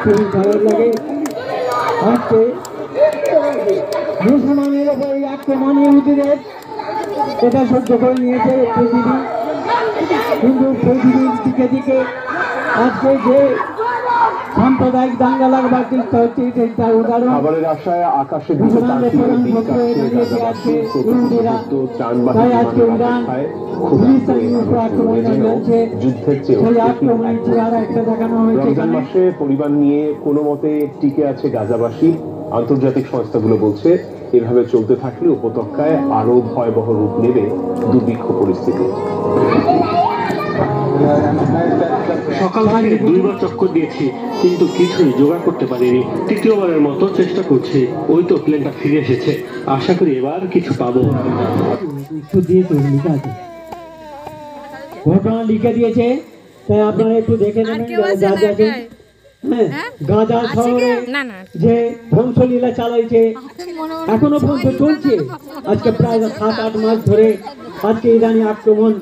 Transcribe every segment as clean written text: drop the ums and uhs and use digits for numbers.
খুবই খারাপ লাগে। আজকে মুসলমানের ওপর এই আক্রমণ ইহুদিদের এটা সহ্য করে নিয়েছে পৃথিবী, কিন্তু পৃথিবীর দিকে দিকে আজকে যে সাম্প্রদায়িক দাঙ্গা লাগবার চেষ্টা হচ্ছে তার উদাহরণ। খাবারের আশায় আকাশে রমজান মাসে পরিবার নিয়ে কোনো মতে টিকে আছে গাজাবাসী। আন্তর্জাতিক সংস্থাগুলো বলছে এভাবে চলতে থাকলে উপত্যকায় আরো ভয়াবহ রূপ নেবে দুর্ভিক্ষ পরিস্থিতি। সকাল থেকে 2 বার চক্কর দিয়েছি, কিন্তু কিছুই জোগাড় করতে পারিনি। তৃতীয়বারের মতো চেষ্টা করছি। ওই তো প্লেনটা ফিরে এসেছে, আশা করি এবার কিছু পাবো। ঘটনা লিখে দিয়েছে, তাই আপনারা একটু দেখে নেবেন। গাজা শহরে যে ধ্বংসলীলা চালাইছে এখনো পর্যন্ত চলছে। আজকে প্রায় 7-8 মাস ধরে আজকে ইরানি আক্রমণ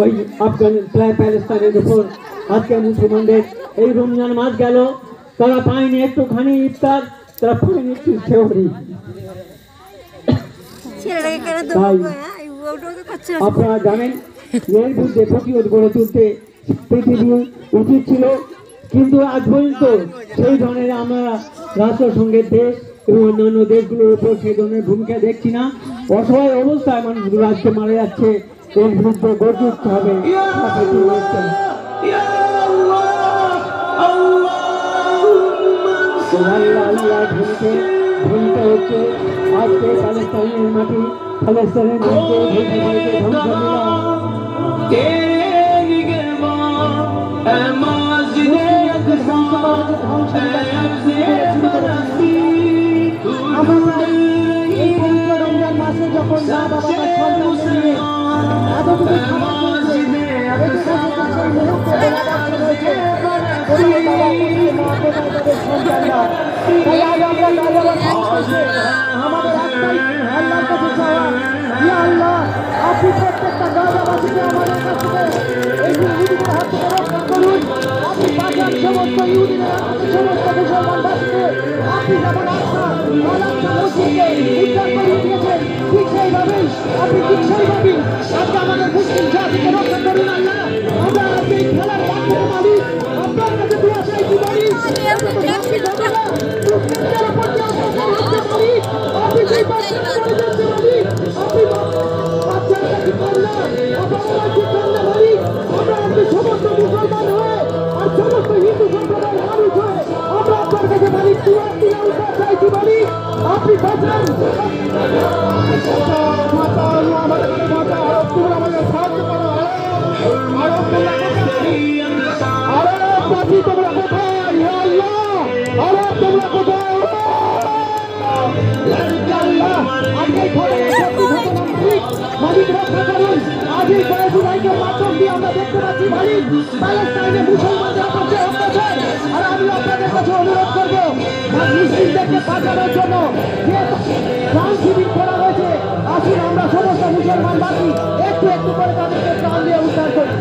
ওই আফগান প্যালেস্তাইনের উপর। আজকে মুসলমানদের এই রমজান মাস গেল, তারা পায়নি একটুখানি ইফতার, তারা পায়নি একটু সেহরি। আপনারা জানেন এর বিরুদ্ধে প্রতিরোধ গড়ে তুলতে পৃথিবী উচিত ছিল, কিন্তু আজ পর্যন্ত সেই ধরনের আমরা রাষ্ট্রসংঘের দেশ এবং অন্যান্য দেশগুলোর উপর সেই ধরনের ভূমিকা দেখছি না। অসহায় অবস্থায় মানুষগুলো আজকে মারা যাচ্ছে, এর বিরুদ্ধে গড়ে উঠতে হবে। ভূমিকা হচ্ছে আজকে প্যালেস্তাইনের মাটি, প্যালেস্তাইনের রমজান মাসে যখন আমাদের আপনি প্রত্যেকটা গাজাবাসীকে আমাদের কাছ থেকে এই ইহুদিদের হাত থেকে রক্ষা করুন। আপনি পাঠান সমস্ত ইহুদিদের সমস্ত মুসলমানবাসীকে আপনি যেমন মসজিদকে উদ্ধার করে দিয়েছেন, ঠিক সেইভাবেই আপনি ঠিক সেইভাবেই আজকে আমাদের মুসলিম জাতিকে রক্ষা করুন। আল্লাহ, আমরা আজকে এই খেলার মাধ্যমে মালিক আপনার কাছে দোয়া চাইতে পারি। আপনি সেই বাচ্চারা করে দিতে পারি, আপনি বাচ্চাটাকে করলেন আমরা আজকে সমস্ত মুসলমান হয়ে আর সমস্ত হিন্দু সম্প্রদায়ের মানুষ হয়ে আমরা আপনার কাছে মালিক চাইতে পারি। আপনি বাঁচান, আমাদের সাহায্য করো। তোমরা কোথায়? আল্লাহ তোমরা কোথায়? মালিক রক্ষা করুন। আজ এই কয়েকদিনের মাধ্যম দিয়ে আমরা দেখতে পাচ্ছি মালিক প্যালেস্তাইনে মুসলমানদের উপর যে অত্যাচার, আর আমি আপনাদের কাছে অনুরোধ করবো মুসলিমদেরকে বাঁচানোর জন্য যে প্রাণ শিবির করা হয়েছে, আসুন আমরা সমস্ত মুসলমানবাসী একটু একটু করে তাদেরকে প্রাণ দিয়ে উদ্ধার করি।